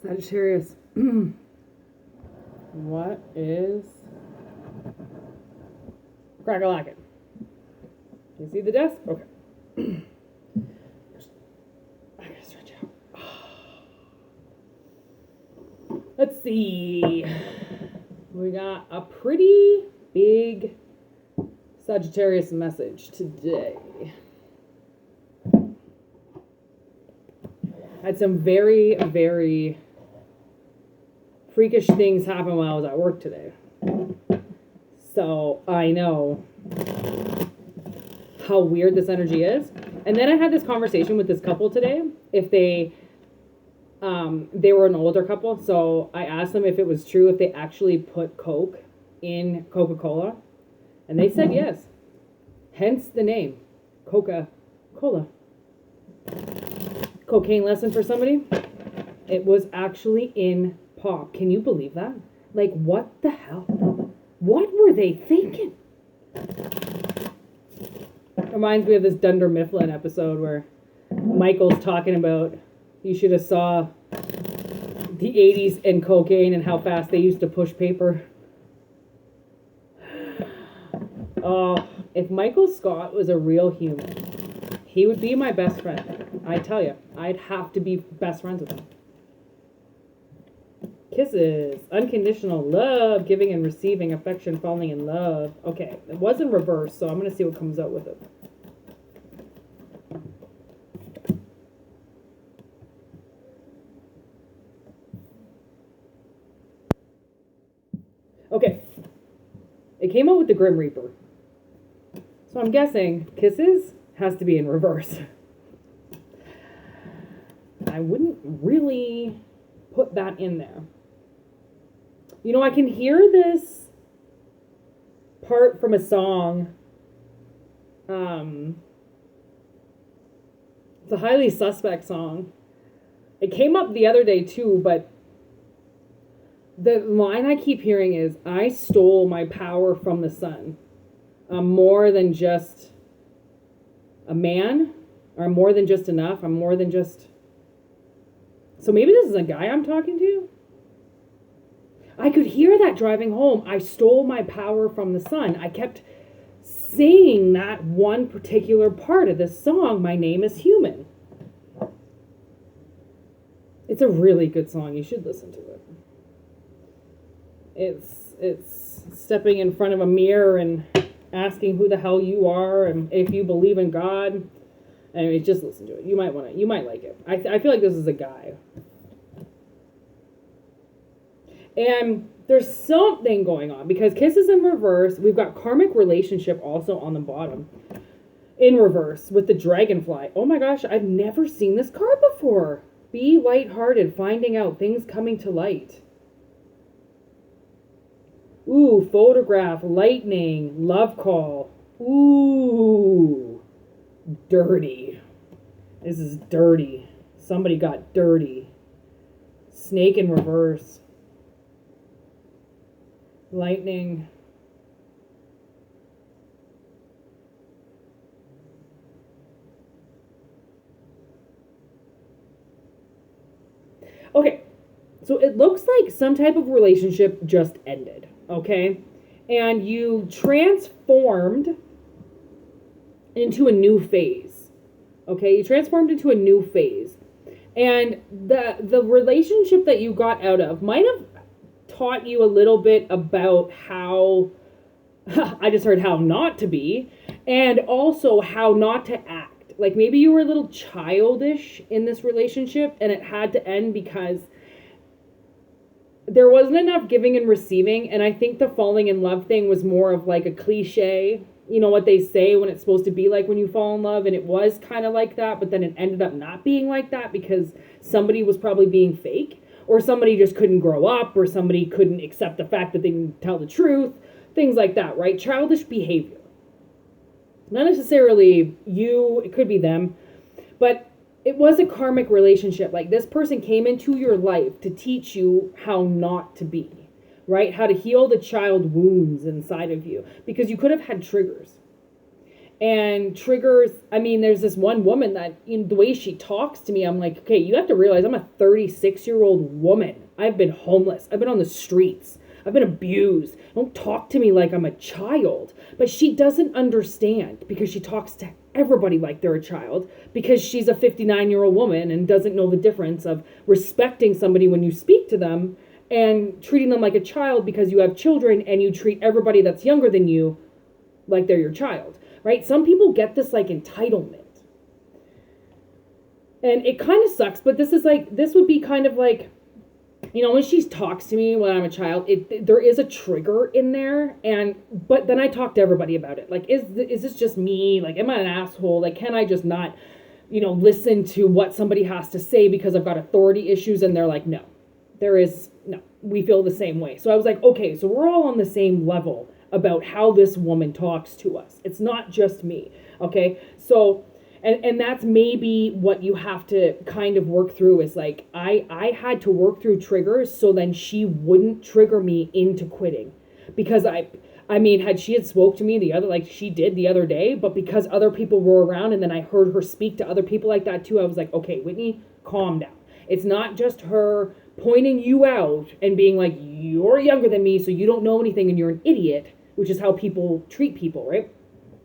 Sagittarius. What is crack-a-lackin'? You see the desk? Okay. I gotta stretch out. Let's see. We got a pretty big Sagittarius message today. Had some very, very freakish things happen while I was at work today. So I know how weird this energy is. And then I had this conversation with this couple today. If they were an older couple, so I asked them if it was true if they actually put Coke in Coca-Cola. And they said yes. Hence the name, Coca-Cola. Cocaine lesson for somebody? It was actually in pop. Can you believe that? Like, what the hell? What were they thinking? Reminds me of this Dunder Mifflin episode where Michael's talking about you should have saw the 80s and cocaine and how fast they used to push paper. Oh, if Michael Scott was a real human, he would be my best friend. I tell you, I'd have to be best friends with him. Kisses, unconditional love, giving and receiving, affection, falling in love. Okay, it was in reverse, so I'm going to see what comes out with it. Okay, it came out with the Grim Reaper. So I'm guessing kisses has to be in reverse. I wouldn't really put that in there. You know, I can hear this part from a song. It's a Highly Suspect song. It came up the other day too, but the line I keep hearing is, I stole my power from the sun. I'm more than just a man, or I'm more than just enough. I'm more than just... So maybe this is a guy I'm talking to? I could hear that driving home. I stole my power from the sun. I kept singing that one particular part of this song, My Name is Human. It's a really good song. You should listen to it. It's stepping in front of a mirror and asking who the hell you are and if you believe in God. Anyway, just listen to it. You might like it. I feel like this is a guy. And there's something going on because kisses in reverse. We've got karmic relationship also on the bottom in reverse with the dragonfly. Oh my gosh, I've never seen this card before. Be lighthearted, finding out things coming to light. Ooh, photograph, lightning, love call. Ooh, dirty. This is dirty. Somebody got dirty. Snake in reverse. Lightning. Okay, so it looks like some type of relationship just ended, okay? And you transformed into a new phase, okay? You transformed into a new phase. And the relationship that you got out of might have taught you a little bit about how, I just heard how not to be, and also how not to act. Like maybe you were a little childish in this relationship and it had to end because there wasn't enough giving and receiving. And I think the falling in love thing was more of like a cliche, you know what they say when it's supposed to be like when you fall in love, and it was kind of like that, but then it ended up not being like that because somebody was probably being fake. Or somebody just couldn't grow up, or somebody couldn't accept the fact that they didn't tell the truth. Things like that, right? Childish behavior. Not necessarily you, it could be them. But it was a karmic relationship. Like this person came into your life to teach you how not to be, right? How to heal the child wounds inside of you. Because you could have had triggers. And triggers, I mean, there's this one woman that, in the way she talks to me, I'm like, okay, you have to realize I'm a 36-year-old woman. I've been homeless. I've been on the streets. I've been abused. Don't talk to me like I'm a child. But she doesn't understand because she talks to everybody like they're a child because she's a 59-year-old woman and doesn't know the difference of respecting somebody when you speak to them and treating them like a child because you have children and you treat everybody that's younger than you like they're your child. Right? Some people get this like entitlement. And it kind of sucks, but this would be kind of like, you know, when she talks to me when I'm a child, there is a trigger in there, but then I talk to everybody about it. Like, is this just me? Like, am I an asshole? Like, can I just not, you know, listen to what somebody has to say because I've got authority issues? And they're like, no, we feel the same way. So I was like, okay, so we're all on the same level about how this woman talks to us. It's not just me, okay? So, and that's maybe what you have to kind of work through is like, I had to work through triggers so then she wouldn't trigger me into quitting. Because I mean, had spoke to me like she did the other day, but because other people were around and then I heard her speak to other people like that too, I was like, okay, Whitney, calm down. It's not just her pointing you out and being like, you're younger than me, so you don't know anything and you're an idiot, which is how people treat people, right?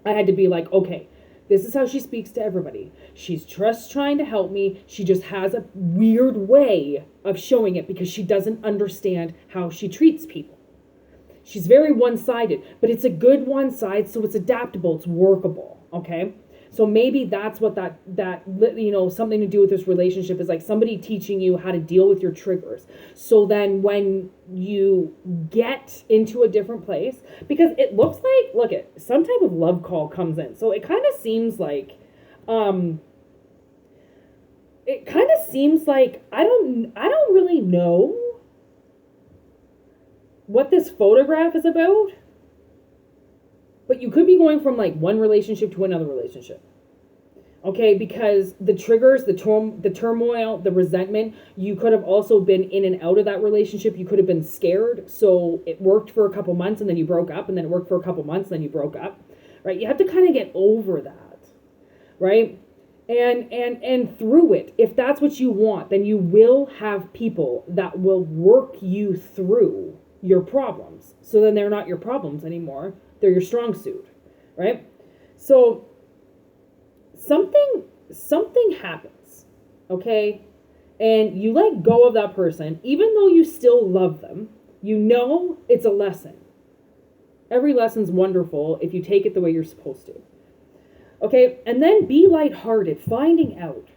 I had to be like, okay, this is how she speaks to everybody. She's just trying to help me. She just has a weird way of showing it because she doesn't understand how she treats people. She's very one-sided, but it's a good one side, so it's adaptable, it's workable, okay? So maybe that's what that you know, something to do with this relationship is like somebody teaching you how to deal with your triggers. So then when you get into a different place, because it looks like, look at some type of love call comes in. So it kind of seems like, I don't really know what this photograph is about. But you could be going from like one relationship to another relationship. Okay, because the triggers, the turmoil, the resentment, you could have also been in and out of that relationship. You could have been scared. So it worked for a couple months and then you broke up, and then it worked for a couple months and then you broke up. Right? You have to kind of get over that. Right? And through it, if that's what you want, then you will have people that will work you through your problems. So then they're not your problems anymore. They're your strong suit, right? So something happens, okay? And you let go of that person, even though you still love them, you know it's a lesson. Every lesson's wonderful if you take it the way you're supposed to. Okay, and then be lighthearted, finding out.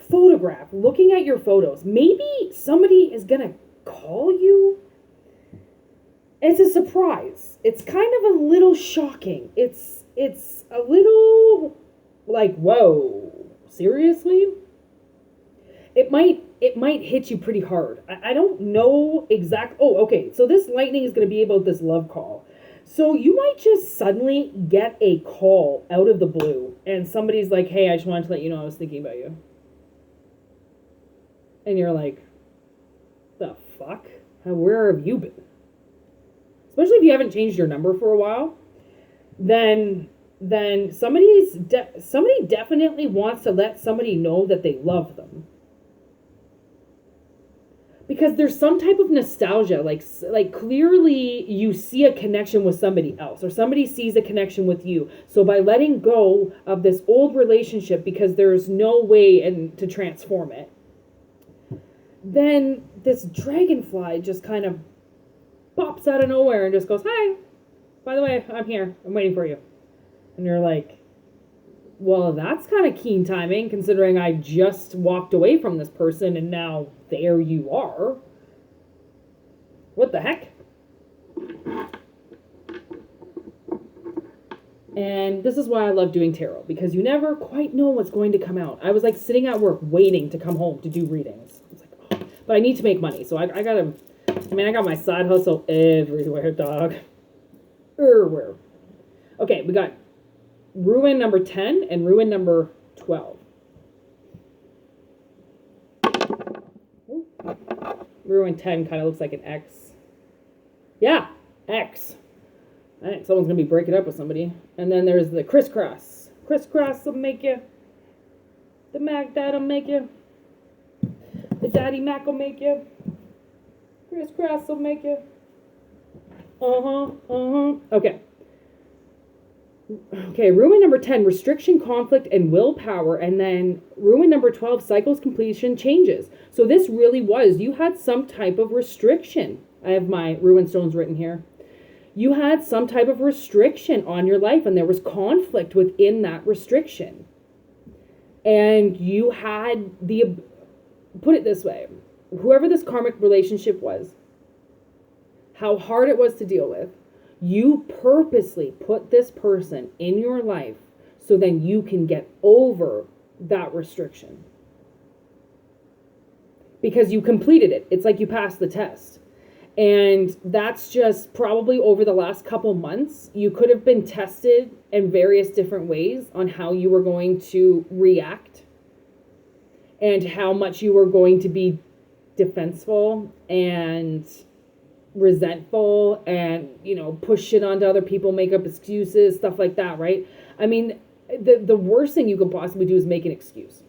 Photograph, looking at your photos. Maybe somebody is gonna call you. It's a surprise. It's kind of a little shocking. It's a little like, whoa, seriously? It might hit you pretty hard. I don't know exact. Oh, okay. So this lightning is going to be about this love call. So you might just suddenly get a call out of the blue and somebody's like, hey, I just wanted to let you know I was thinking about you. And you're like, the fuck? Where have you been? Especially if you haven't changed your number for a while, then somebody definitely wants to let somebody know that they love them. Because there's some type of nostalgia, like clearly you see a connection with somebody else, or somebody sees a connection with you. So by letting go of this old relationship because there's no way to transform it, then this dragonfly just kind of pops out of nowhere and just goes, hi, by the way, I'm here. I'm waiting for you. And you're like, well, that's kind of keen timing considering I just walked away from this person and now there you are. What the heck? And this is why I love doing tarot, because you never quite know what's going to come out. I was like sitting at work waiting to come home to do readings. It's like, oh. But I need to make money, so I got my side hustle everywhere, dog. Everywhere. Okay, we got ruin number 10 and ruin number 12. Ooh. Ruin 10 kind of looks like an X. Yeah, X. I think someone's going to be breaking up with somebody. And then there's the crisscross. Crisscross will make you. The Mac Dad will make you. The Daddy Mac will make you. Crisscross will make you. Okay. Okay, ruin number 10, restriction, conflict, and willpower. And then ruin number 12, cycles, completion, changes. So this really was, you had some type of restriction. I have my ruin stones written here. You had some type of restriction on your life, and there was conflict within that restriction. And you had put it this way, whoever this karmic relationship was, how hard it was to deal with, you purposely put this person in your life so then you can get over that restriction. Because you completed it. It's like you passed the test. And that's just probably over the last couple months, you could have been tested in various different ways on how you were going to react and how much you were going to be defensive and resentful and, push shit onto other people, make up excuses, stuff like that, right? I mean, the worst thing you could possibly do is make an excuse,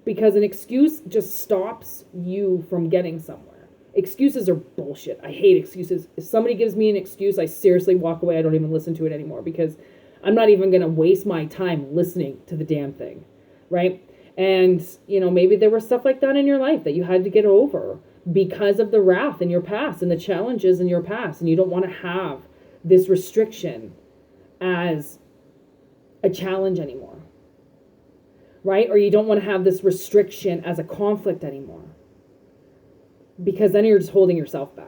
because an excuse just stops you from getting somewhere. Excuses are bullshit. I hate excuses. If somebody gives me an excuse, I seriously walk away. I don't even listen to it anymore, because I'm not even going to waste my time listening to the damn thing, right? And, maybe there was stuff like that in your life that you had to get over because of the wrath in your past and the challenges in your past. And you don't want to have this restriction as a challenge anymore, right? Or you don't want to have this restriction as a conflict anymore, because then you're just holding yourself back.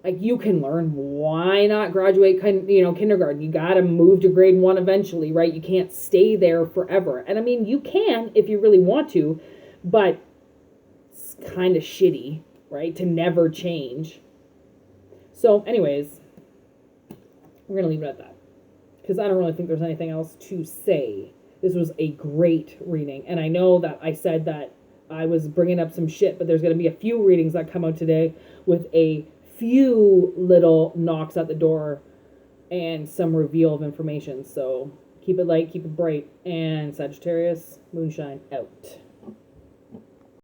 Like, you can learn. Why not graduate, kindergarten? You got to move to grade 1 eventually, right? You can't stay there forever. And I mean, you can if you really want to, but it's kind of shitty, right? To never change. So anyways, we're going to leave it at that, because I don't really think there's anything else to say. This was a great reading. And I know that I said that I was bringing up some shit, but there's going to be a few readings that come out today with a few little knocks at the door and some reveal of information. So keep it light, keep it bright, and Sagittarius, Moonshine out.